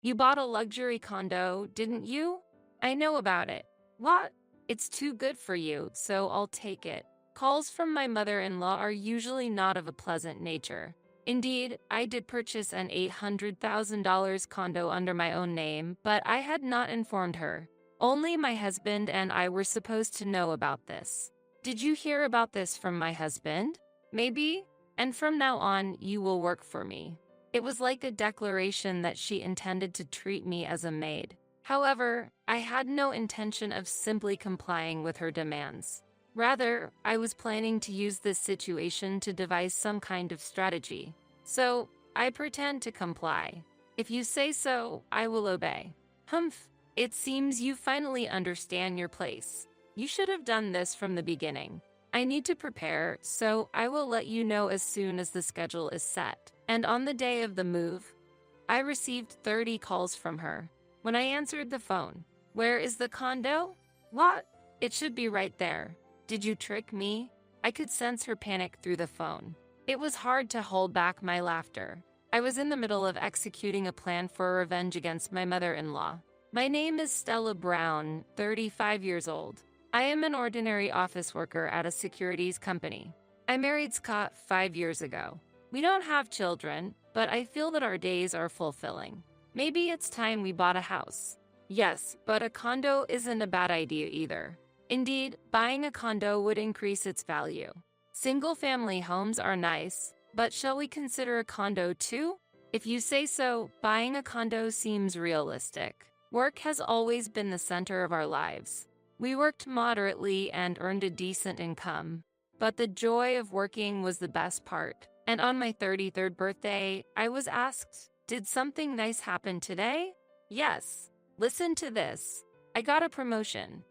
You bought a luxury condo, didn't you? I know about it. What? It's too good for you, so I'll take it. Calls from my mother-in-law are usually not of a pleasant nature. Indeed, I did purchase an $800,000 condo under my own name, but I had not informed her. Only my husband and I were supposed to know about this. Did you hear about this from my husband? Maybe? And from now on, you will work for me. It was like a declaration that she intended to treat me as a maid. However, I had no intention of simply complying with her demands. Rather, I was planning to use this situation to devise some kind of strategy. So, I pretend to comply. If you say so, I will obey. Humph, it seems you finally understand your place. You should have done this from the beginning. I need to prepare, so I will let you know as soon as the schedule is set. And on the day of the move, I received 30 calls from her. When I answered the phone, "Where is the condo?" "What? It should be right there." "Did you trick me?" I could sense her panic through the phone. It was hard to hold back my laughter. I was in the middle of executing a plan for revenge against my mother-in-law. My name is Stella Brown, 35 years old. I am an ordinary office worker at a securities company. I married Scott 5 years ago. We don't have children, but I feel that our days are fulfilling. Maybe it's time we bought a house. Yes, but a condo isn't a bad idea either. Indeed, buying a condo would increase its value. Single-family homes are nice, but shall we consider a condo too? If you say so, buying a condo seems realistic. Work has always been the center of our lives. We worked moderately and earned a decent income, but the joy of working was the best part. And on my 33rd birthday, I was asked, "Did something nice happen today?" Yes. Listen to this. I got a promotion.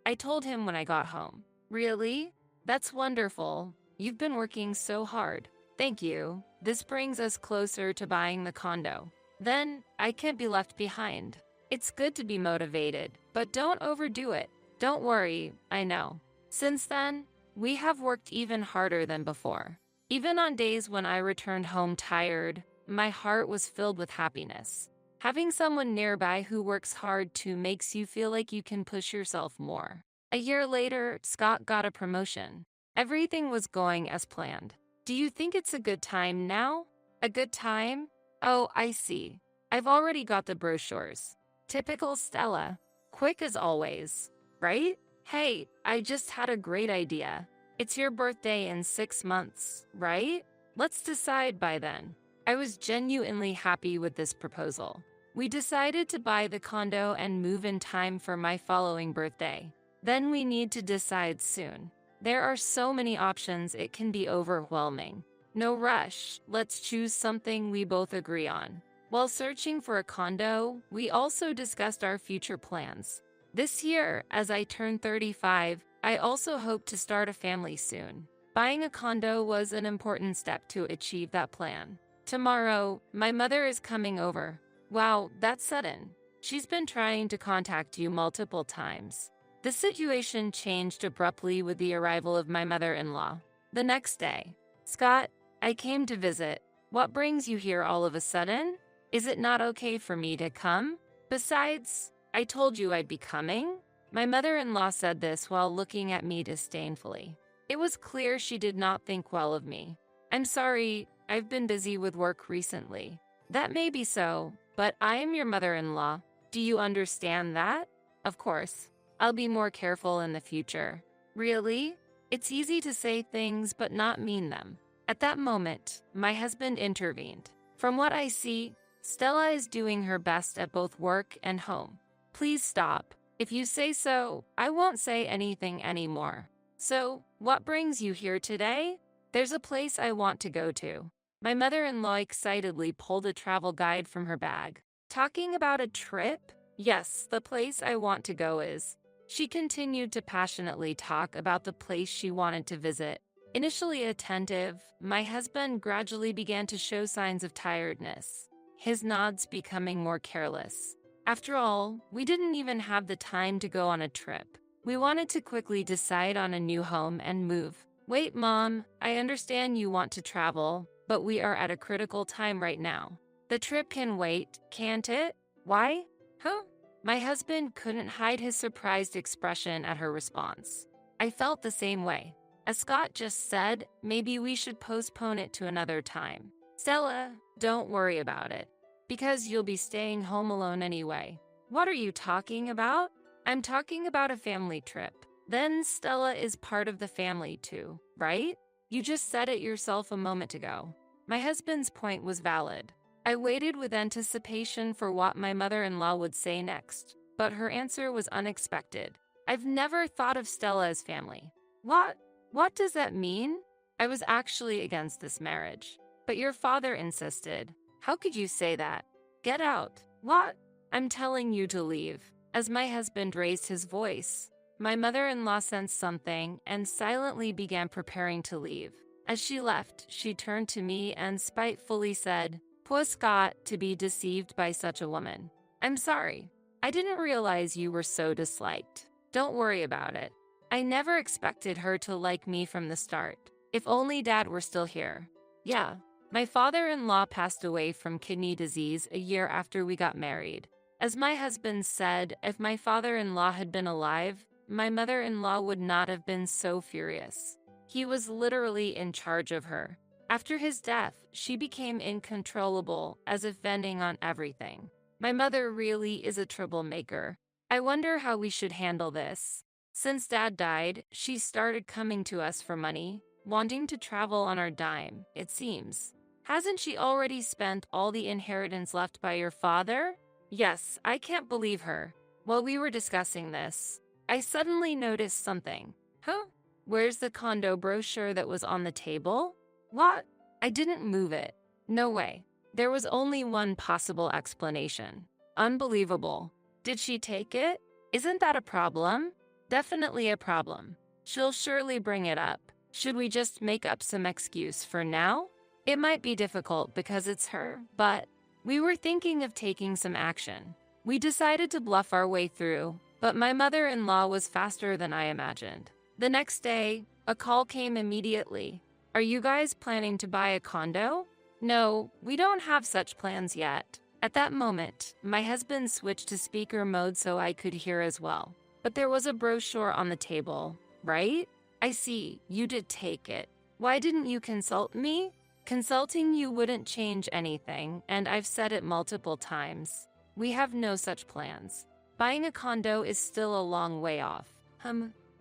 I told him when I got home. Really? That's wonderful. You've been working so hard. Thank you. This brings us closer to buying the condo. Then, I can't be left behind. It's good to be motivated, but don't overdo it. Don't worry, I know. Since then, we have worked even harder than before. Even on days when I returned home tired, my heart was filled with happiness. Having someone nearby who works hard too makes you feel like you can push yourself more. A year later, Scott got a promotion. Everything was going as planned. Do you think it's a good time now? A good time? Oh, I see. I've already got the brochures. Typical Stella. Quick as always, right? Hey, I just had a great idea. It's your birthday in 6 months, right? Let's decide by then. I was genuinely happy with this proposal. We decided to buy the condo and move in time for my following birthday. Then we need to decide soon. There are so many options it can be overwhelming. No rush, let's choose something we both agree on. While searching for a condo, we also discussed our future plans. This year, as I turn 35, I also hope to start a family soon. Buying a condo was an important step to achieve that plan. Tomorrow, my mother is coming over. Wow, that's sudden. She's been trying to contact you multiple times. The situation changed abruptly with the arrival of my mother-in-law. The next day, "Scott, I came to visit. What brings you here all of a sudden? Is it not okay for me to come? Besides, I told you I'd be coming." My mother-in-law said this while looking at me disdainfully. It was clear she did not think well of me. "I'm sorry, I've been busy with work recently." "That may be so, but I am your mother-in-law. Do you understand that?" "Of course. I'll be more careful in the future." "Really? It's easy to say things but not mean them." At that moment, my husband intervened. "From what I see, Stella is doing her best at both work and home. Please stop. If you say so, I won't say anything anymore. So, what brings you here today?" "There's a place I want to go to." My mother-in-law excitedly pulled a travel guide from her bag. "Talking about a trip?" "Yes, the place I want to go is." She continued to passionately talk about the place she wanted to visit. Initially attentive, my husband gradually began to show signs of tiredness, his nods becoming more careless. After all, we didn't even have the time to go on a trip. We wanted to quickly decide on a new home and move. "Wait, Mom, I understand you want to travel, but we are at a critical time right now. The trip can wait, can't it?" Why? Huh? My husband couldn't hide his surprised expression at her response. I felt the same way. As Scott just said, maybe we should postpone it to another time. Stella, don't worry about it. Because you'll be staying home alone anyway. What are you talking about? I'm talking about a family trip. Then Stella is part of the family too, right? You just said it yourself a moment ago. My husband's point was valid. I waited with anticipation for what my mother-in-law would say next, but her answer was unexpected. I've never thought of Stella as family. What? What does that mean? I was actually against this marriage. But your father insisted. How could you say that? Get out. What? I'm telling you to leave. As my husband raised his voice, my mother-in-law sensed something and silently began preparing to leave. As she left, she turned to me and spitefully said, "Poor Scott, to be deceived by such a woman. I'm sorry. I didn't realize you were so disliked. Don't worry about it. I never expected her to like me from the start. If only Dad were still here." Yeah, my father-in-law passed away from kidney disease a year after we got married. As my husband said, if my father-in-law had been alive, my mother-in-law would not have been so furious. He was literally in charge of her. After his death, she became uncontrollable, as if venting on everything. My mother really is a troublemaker. I wonder how we should handle this. Since Dad died, she started coming to us for money, wanting to travel on our dime, it seems. Hasn't she already spent all the inheritance left by your father? Yes, I can't believe her. While we were discussing this, I suddenly noticed something. Huh? Where's the condo brochure that was on the table? What? I didn't move it. No way. There was only one possible explanation. Unbelievable. Did she take it? Isn't that a problem? Definitely a problem. She'll surely bring it up. Should we just make up some excuse for now? It might be difficult because it's her, but we were thinking of taking some action. We decided to bluff our way through, but my mother-in-law was faster than I imagined. The next day, a call came immediately. Are you guys planning to buy a condo? No, we don't have such plans yet. At that moment, my husband switched to speaker mode so I could hear as well. But there was a brochure on the table, right? I see, you did take it. Why didn't you consult me? Consulting you wouldn't change anything, and I've said it multiple times. We have no such plans. Buying a condo is still a long way off.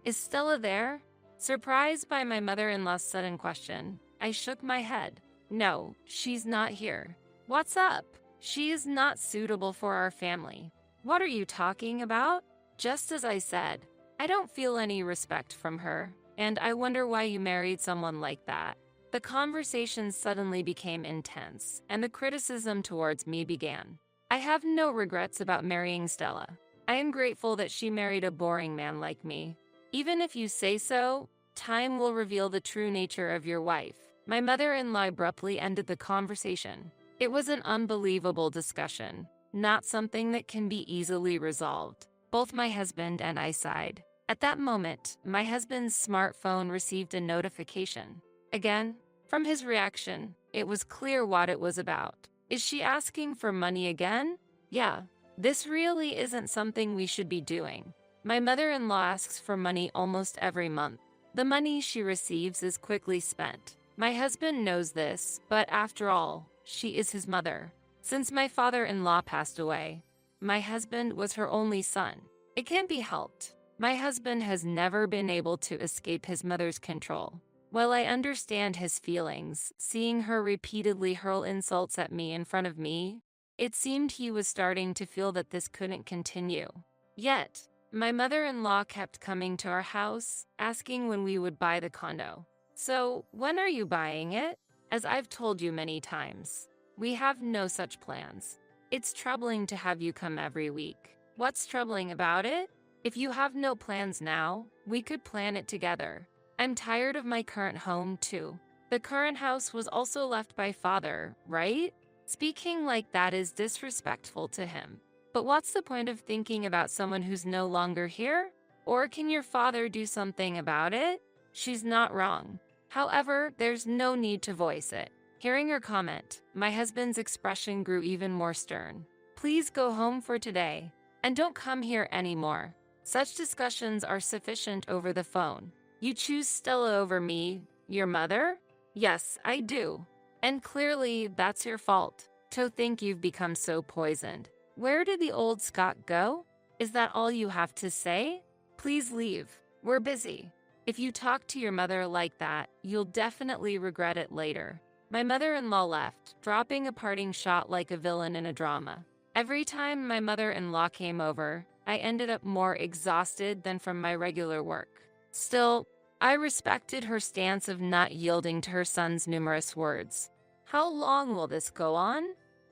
Is Stella there? Surprised by my mother-in-law's sudden question, I shook my head. No, she's not here. What's up? She is not suitable for our family. What are you talking about? Just as I said, I don't feel any respect from her, and I wonder why you married someone like that. The conversation suddenly became intense, and the criticism towards me began. I have no regrets about marrying Stella. I am grateful that she married a boring man like me. Even if you say so, time will reveal the true nature of your wife. My mother-in-law abruptly ended the conversation. It was an unbelievable discussion, not something that can be easily resolved. Both my husband and I sighed. At that moment, my husband's smartphone received a notification. Again, from his reaction, it was clear what it was about. Is she asking for money again? Yeah, this really isn't something we should be doing. My mother-in-law asks for money almost every month. The money she receives is quickly spent. My husband knows this, but after all, she is his mother. Since my father-in-law passed away, my husband was her only son. It can't be helped. My husband has never been able to escape his mother's control. While I understand his feelings, seeing her repeatedly hurl insults at me in front of me, it seemed he was starting to feel that this couldn't continue. Yet, my mother-in-law kept coming to our house, asking when we would buy the condo. So, when are you buying it? As I've told you many times, we have no such plans. It's troubling to have you come every week. What's troubling about it? If you have no plans now, we could plan it together. I'm tired of my current home, too. The current house was also left by father, right? Speaking like that is disrespectful to him. But what's the point of thinking about someone who's no longer here? Or can your father do something about it? She's not wrong. However, there's no need to voice it. Hearing her comment, my husband's expression grew even more stern. Please go home for today. And don't come here anymore. Such discussions are sufficient over the phone. You choose Stella over me, your mother? Yes, I do. And clearly, that's your fault. To think you've become so poisoned. Where did the old Scott go? Is that all you have to say? Please leave. We're busy. If you talk to your mother like that, you'll definitely regret it later. My mother-in-law left, dropping a parting shot like a villain in a drama. Every time my mother-in-law came over, I ended up more exhausted than from my regular work. Still, I respected her stance of not yielding to her son's numerous words. How long will this go on?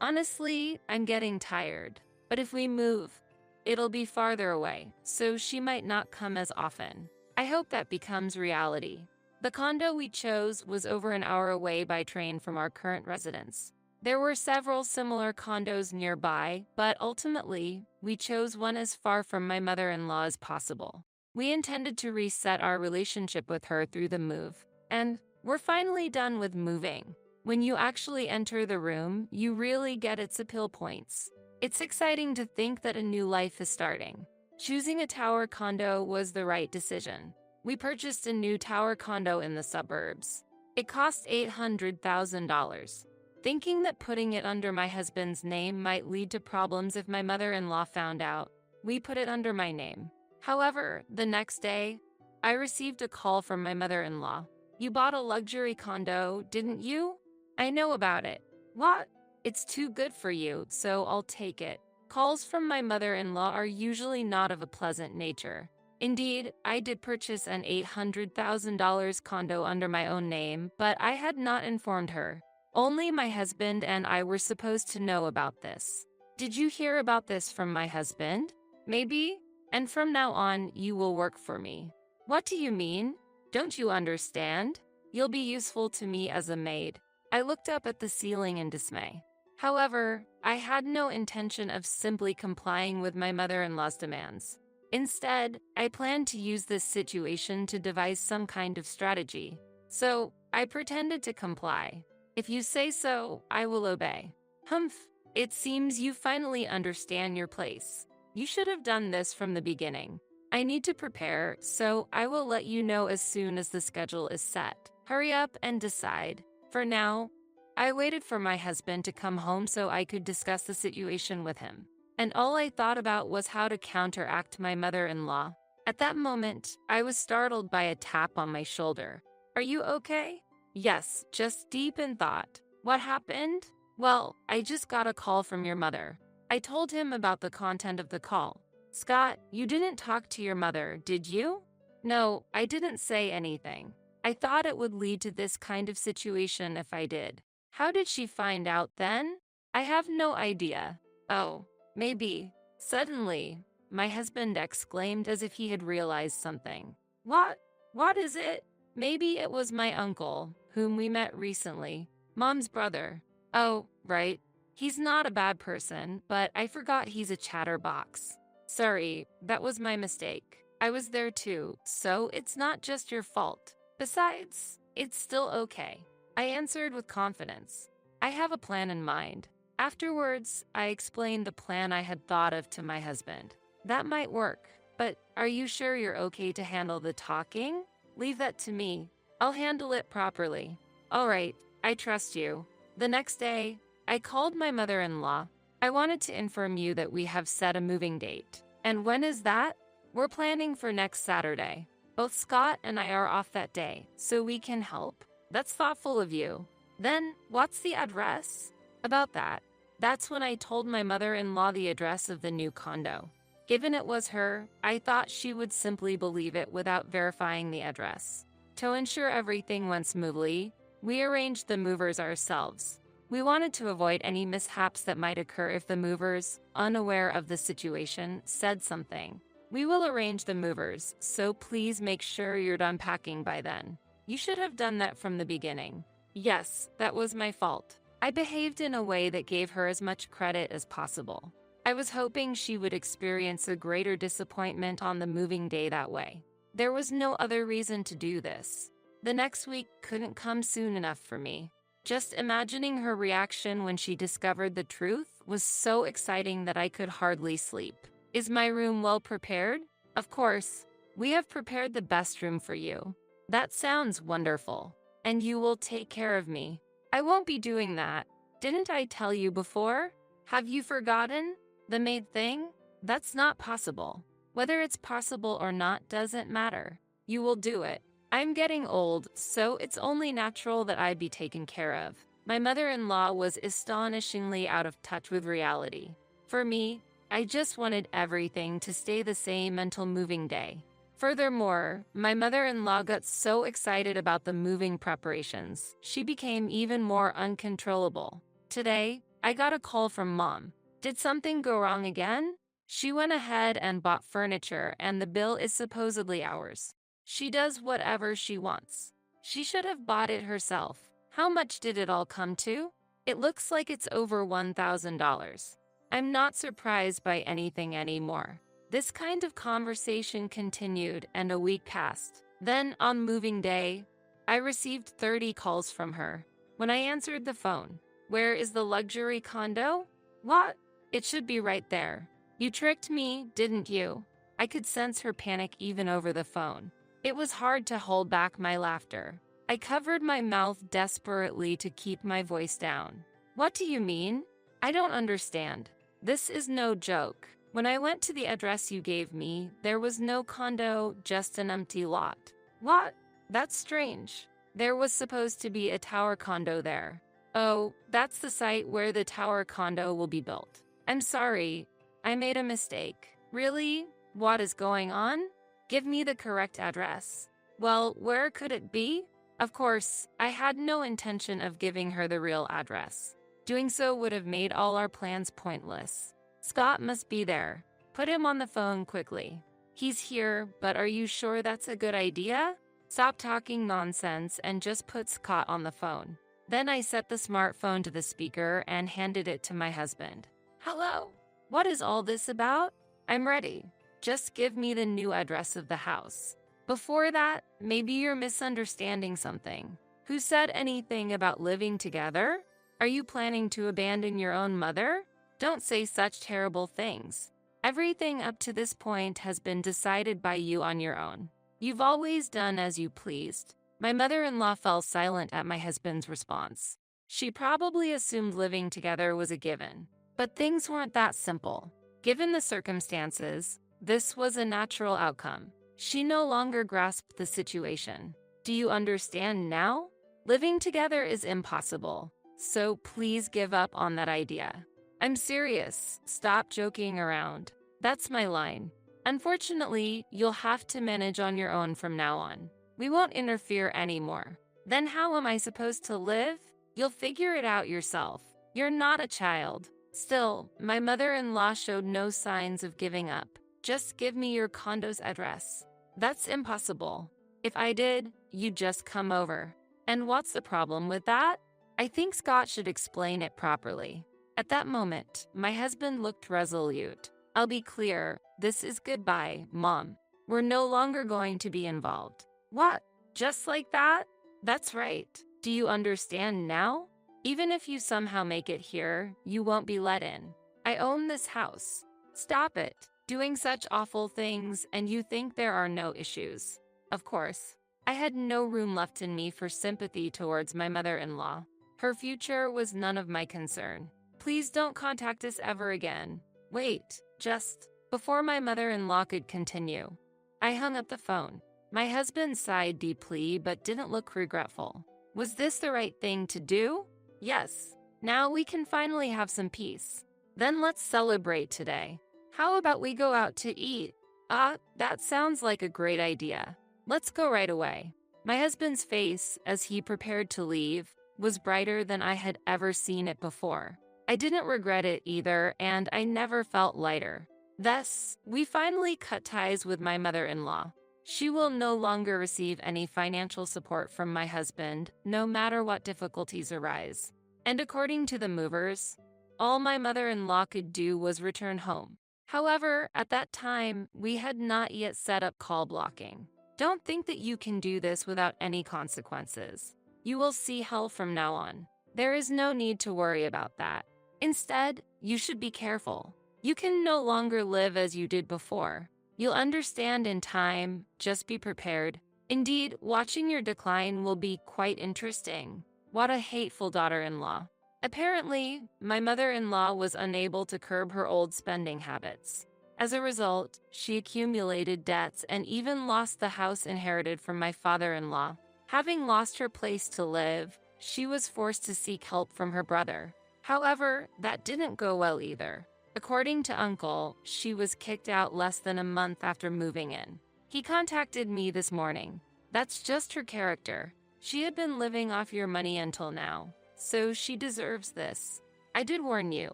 Honestly, I'm getting tired. But if we move, it'll be farther away, so she might not come as often. I hope that becomes reality. The condo we chose was over an hour away by train from our current residence. There were several similar condos nearby, but ultimately, we chose one as far from my mother-in-law as possible. We intended to reset our relationship with her through the move, and we're finally done with moving. When you actually enter the room, you really get its appeal points. It's exciting to think that a new life is starting. Choosing a tower condo was the right decision. We purchased a new tower condo in the suburbs. It cost $800,000. Thinking that putting it under my husband's name might lead to problems if my mother-in-law found out, we put it under my name. However, the next day, I received a call from my mother-in-law. You bought a luxury condo, didn't you? I know about it. What? It's too good for you, so I'll take it. Calls from my mother-in-law are usually not of a pleasant nature. Indeed, I did purchase an $800,000 condo under my own name, but I had not informed her. Only my husband and I were supposed to know about this. Did you hear about this from my husband? Maybe? And from now on, you will work for me. What do you mean? Don't you understand? You'll be useful to me as a maid. I looked up at the ceiling in dismay. However, I had no intention of simply complying with my mother-in-law's demands. Instead, I planned to use this situation to devise some kind of strategy. So, I pretended to comply. If you say so, I will obey. Humph, it seems you finally understand your place. You should have done this from the beginning. I need to prepare, so I will let you know as soon as the schedule is set. Hurry up and decide. For now, I waited for my husband to come home so I could discuss the situation with him. And all I thought about was how to counteract my mother-in-law. At that moment, I was startled by a tap on my shoulder. Are you okay? Yes, just deep in thought. What happened? Well, I just got a call from your mother. I told him about the content of the call. Scott, you didn't talk to your mother, did you? No, I didn't say anything. I thought it would lead to this kind of situation if I did. How did she find out then? I have no idea. Oh, maybe. Suddenly, my husband exclaimed as if he had realized something. What? What is it? Maybe it was my uncle, whom we met recently. Mom's brother. Oh, right. He's not a bad person, but I forgot he's a chatterbox. Sorry, that was my mistake. I was there too, so it's not just your fault. Besides, it's still okay. I answered with confidence. I have a plan in mind. Afterwards, I explained the plan I had thought of to my husband. That might work, but are you sure you're okay to handle the talking? Leave that to me. I'll handle it properly. All right, I trust you. The next day, I called my mother-in-law. I wanted to inform you that we have set a moving date. And when is that? We're planning for next Saturday. Both Scott and I are off that day, so we can help. That's thoughtful of you. Then, what's the address? About that. That's when I told my mother-in-law the address of the new condo. Given it was her, I thought she would simply believe it without verifying the address. To ensure everything went smoothly, we arranged the movers ourselves. We wanted to avoid any mishaps that might occur if the movers, unaware of the situation, said something. We will arrange the movers, so please make sure you're done packing by then. You should have done that from the beginning. Yes, that was my fault. I behaved in a way that gave her as much credit as possible. I was hoping she would experience a greater disappointment on the moving day that way. There was no other reason to do this. The next week couldn't come soon enough for me. Just imagining her reaction when she discovered the truth, was so exciting that I could hardly sleep. Is my room well prepared? Of course. We have prepared the best room for you. That sounds wonderful. And you will take care of me. I won't be doing that. Didn't I tell you before? Have you forgotten? The maid thing? That's not possible. Whether it's possible or not doesn't matter. You will do it. I'm getting old, so it's only natural that I be taken care of. My mother-in-law was astonishingly out of touch with reality. For me, I just wanted everything to stay the same until moving day. Furthermore, my mother-in-law got so excited about the moving preparations, she became even more uncontrollable. Today, I got a call from Mom. Did something go wrong again? She went ahead and bought furniture and the bill is supposedly ours. She does whatever she wants. She should have bought it herself. How much did it all come to? It looks like it's over $1,000. I'm not surprised by anything anymore. This kind of conversation continued and a week passed. Then, on moving day, I received 30 calls from her. When I answered the phone, "Where is the luxury condo?" "What? It should be right there." "You tricked me, didn't you?" I could sense her panic even over the phone. It was hard to hold back my laughter. I covered my mouth desperately to keep my voice down. "What do you mean? I don't understand. This is no joke. When I went to the address you gave me, there was no condo, just an empty lot." "What? That's strange. There was supposed to be a tower condo there." "Oh, that's the site where the tower condo will be built. I'm sorry, I made a mistake." "Really? What is going on? Give me the correct address." "Well, where could it be?" Of course, I had no intention of giving her the real address. Doing so would have made all our plans pointless. "Scott must be there. Put him on the phone quickly." "He's here, but are you sure that's a good idea?" "Stop talking nonsense and just put Scott on the phone." Then I set the smartphone to the speaker and handed it to my husband. "Hello? What is all this about?" "I'm ready. Just give me the new address of the house." "Before that, maybe you're misunderstanding something. Who said anything about living together? Are you planning to abandon your own mother? Don't say such terrible things. Everything up to this point has been decided by you on your own. You've always done as you pleased." My mother-in-law fell silent at my husband's response. She probably assumed living together was a given. But things weren't that simple. Given the circumstances, this was a natural outcome. She no longer grasped the situation. "Do you understand now? Living together is impossible, so please give up on that idea." "I'm serious. Stop joking around." That's my line. "Unfortunately, you'll have to manage on your own from now on. We won't interfere anymore." "Then how am I supposed to live?" "You'll figure it out yourself. You're not a child." Still, my mother-in-law showed no signs of giving up. "Just give me your condo's address." "That's impossible. If I did, you'd just come over." "And what's the problem with that?" I think Scott should explain it properly. At that moment, my husband looked resolute. "I'll be clear, this is goodbye, Mom. We're no longer going to be involved." "What? Just like that?" "That's right. Do you understand now? Even if you somehow make it here, you won't be let in. I own this house. Stop it. Doing such awful things, and you think there are no issues." Of course, I had no room left in me for sympathy towards my mother-in-law. Her future was none of my concern. "Please don't contact us ever again." "Wait, just..." Before my mother-in-law could continue, I hung up the phone. My husband sighed deeply but didn't look regretful. Was this the right thing to do? Yes. Now we can finally have some peace. Then let's celebrate today. How about we go out to eat? That sounds like a great idea. Let's go right away. My husband's face, as he prepared to leave, was brighter than I had ever seen it before. I didn't regret it either, and I never felt lighter. Thus, we finally cut ties with my mother-in-law. She will no longer receive any financial support from my husband, no matter what difficulties arise. And according to the movers, all my mother-in-law could do was return home. However, at that time, we had not yet set up call blocking. Don't think that you can do this without any consequences. You will see hell from now on. There is no need to worry about that. Instead, you should be careful. You can no longer live as you did before. You'll understand in time, just be prepared. Indeed, watching your decline will be quite interesting. What a hateful daughter-in-law. Apparently, my mother-in-law was unable to curb her old spending habits. As a result, she accumulated debts and even lost the house inherited from my father-in-law. Having lost her place to live, she was forced to seek help from her brother. However, that didn't go well either. According to Uncle, she was kicked out less than a month after moving in. He contacted me this morning. That's just her character. She had been living off your money until now, so she deserves this. I did warn you.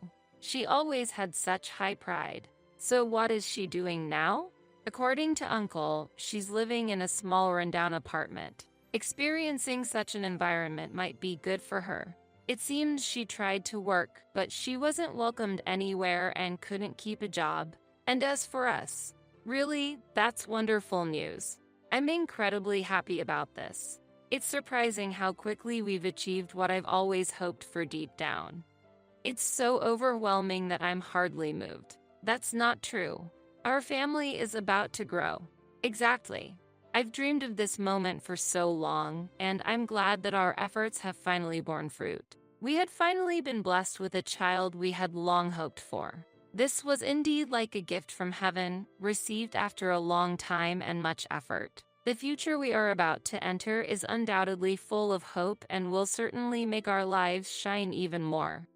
She always had such high pride. So what is she doing now? According to Uncle, she's living in a small rundown apartment. Experiencing such an environment might be good for her. It seems she tried to work, but she wasn't welcomed anywhere and couldn't keep a job. And as for us, really, that's wonderful news. I'm incredibly happy about this. It's surprising how quickly we've achieved what I've always hoped for deep down. It's so overwhelming that I'm hardly moved. That's not true. Our family is about to grow. Exactly. I've dreamed of this moment for so long, and I'm glad that our efforts have finally borne fruit. We had finally been blessed with a child we had long hoped for. This was indeed like a gift from heaven, received after a long time and much effort. The future we are about to enter is undoubtedly full of hope and will certainly make our lives shine even more.